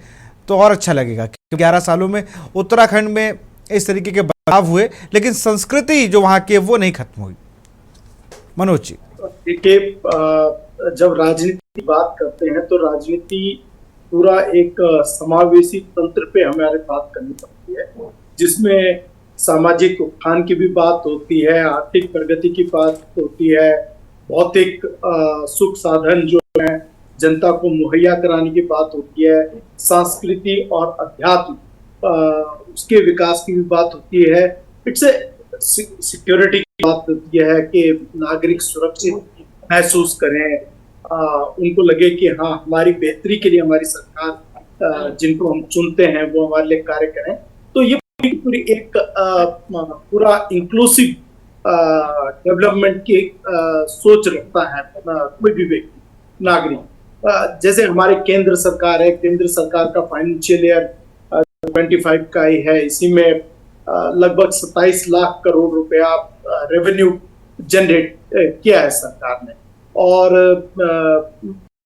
तो और अच्छा लगेगा। 11 सालों में उत्तराखंड में इस तरीके के बदलाव हुए, लेकिन संस्कृति जो वहाँ की है वो नहीं खत्म हुई। मनोज जी। देखिए, जब राजनीति की बात करते हैं तो राजनीति पूरा एक समावेशी तंत्र पे हमारे बात करनी पड़ती है, जिसमें सामाजिक उत्थान की भी बात होती है, आर्थिक प्रगति की बात होती है, भौतिक सुख साधन जो है जनता को मुहैया कराने की बात होती है, संस्कृति और अध्यात्म उसके विकास की भी बात होती है, फिर से सिक्योरिटी की बात होती है कि नागरिक सुरक्षित महसूस करें, उनको लगे कि हाँ हमारी बेहतरी के लिए हमारी सरकार जिनको हम चुनते हैं वो हमारे लिए कार्य करें। तो ये पूरी एक पूरा इंक्लूसिव डेवलपमेंट की सोच रखता है कोई भी व्यक्ति नागरिक। जैसे हमारे केंद्र सरकार है, केंद्र सरकार का फाइनेंशियल ईयर 25 का ही है, इसी में लगभग 27 लाख करोड़ रुपया रेवेन्यू जनरेट किया है सरकार ने, और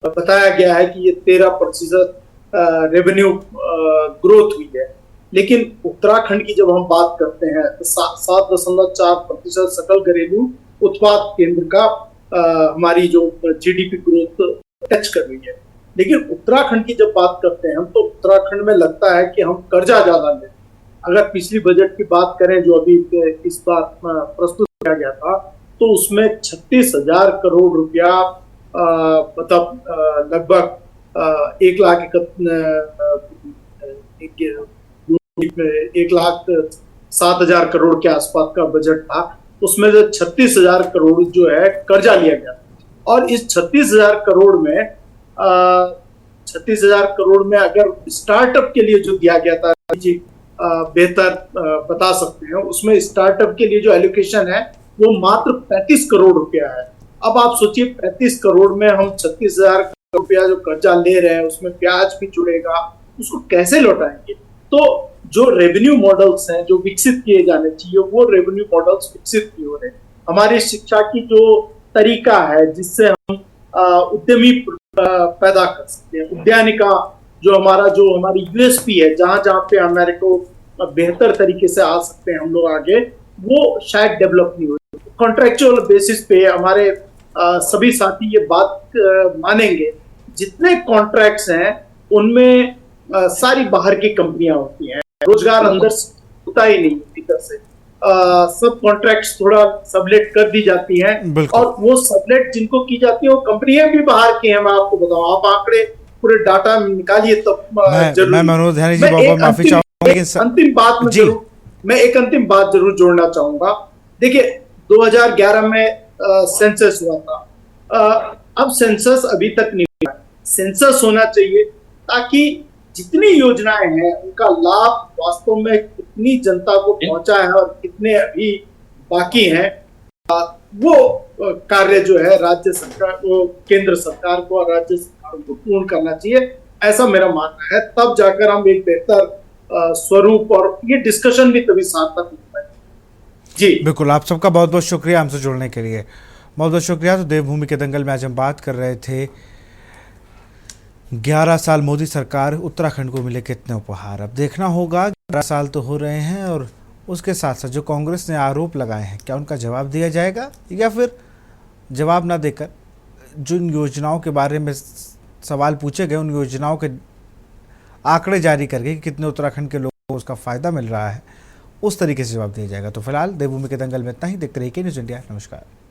बताया गया है कि ये 13% रेवेन्यू ग्रोथ हुई है। लेकिन उत्तराखंड की जब हम बात करते हैं तो 7.4% सकल घरेलू उत्पाद केंद्र का हमारी जो जीडीपी ग्रोथ टच कर रही है। लेकिन उत्तराखंड की जब बात करते हैं हम तो उत्तराखंड में लगता है कि हम कर्जा ज्यादा ले। अगर पिछली बजट की बात करें जो अभी इस बार प्रस्तुत किया गया था तो उसमें 36,000 करोड़ रुपया मतलब लगभग 1,07,000 करोड़ के आसपास का बजट था। उसमें से 36,000 करोड़ जो है कर्जा लिया गया, और इस 36,000 करोड़ में 36,000 करोड़ में अगर स्टार्टअप के लिए जो दिया गया था जी बेहतर बता सकते हैं, उसमें स्टार्टअप के लिए जो एलोकेशन है वो मात्र 35 करोड़ रुपया है। अब आप सोचिए 35 करोड़ में हम 36,000 रुपया जो कर्जा ले रहे हैं उसमें ब्याज भी जुड़ेगा, उसको कैसे लौटाएंगे? तो जो रेवेन्यू मॉडल्स हैं जो विकसित किए जाने चाहिए वो रेवेन्यू मॉडल्स विकसित नहीं हो रहे। हमारी शिक्षा की जो तरीका है जिससे हम उद्यमी पैदा कर सकते हैं, उद्यानिका जो हमारी यूएसपी है, जहां जहां पे हमारे को बेहतर तरीके से आ सकते हैं हम लोग आगे, वो शायद डेवलप नहीं हो रही। कॉन्ट्रेक्चुअल बेसिस पे हमारे सभी साथी ये बात मानेंगे, जितने कॉन्ट्रैक्ट्स हैं उनमें सारी बाहर की कंपनियां होती हैं, रोजगार अंदर से होता ही नहीं भीतर से। सब कॉन्ट्रैक्ट्स थोड़ा सबलेट कर दी जाती हैं, और वो सबलेट जिनको की जाती है वो कंपनियां भी बाहर की हैं। मैं आपको बताऊं, आप आंकड़े पूरे डाटा निकालिए तब मैं मनोज ध्यानी जी बहुत माफी चाहूंगा, लेकिन अंतिम बात में मैं एक अंतिम बात जरूर जोड़ना चाहूंगा। देखिए 2011 में सेंसस हुआ था, अब सेंसस अभी तक नहीं हुआ। सेंसस होना चाहिए ताकि जितनी योजनाएं हैं उनका लाभ वास्तव में कितनी जनता को पहुंचा है और कितने अभी बाकी हैं, वो कार्य जो है राज्य सरकार को, केंद्र सरकार को और राज्य सरकार को पूर्ण करना चाहिए, ऐसा मेरा मानना है। तब जाकर हम एक बेहतर स्वरूप और ये डिस्कशन भी तभी सार्थक हो पाए। जी बिल्कुल, आप सबका बहुत बहुत शुक्रिया हमसे जुड़ने के लिए, बहुत बहुत शुक्रिया। तो देवभूमि के दंगल में आज हम बात कर रहे थे 11 साल मोदी सरकार, उत्तराखंड को मिले कितने उपहार। अब देखना होगा 11 साल तो हो रहे हैं और उसके साथ साथ जो कांग्रेस ने आरोप लगाए हैं क्या उनका जवाब दिया जाएगा, या फिर जवाब ना देकर जिन योजनाओं के बारे में सवाल पूछे गए उन योजनाओं के आंकड़े जारी करके कि कितने उत्तराखंड के लोगों को उसका फ़ायदा मिल रहा है, उस तरीके से जवाब दिया जाएगा। तो फिलहाल देवभूमि के दंगल में इतना ही। देखते रहिए के न्यूज़ इंडिया। नमस्कार।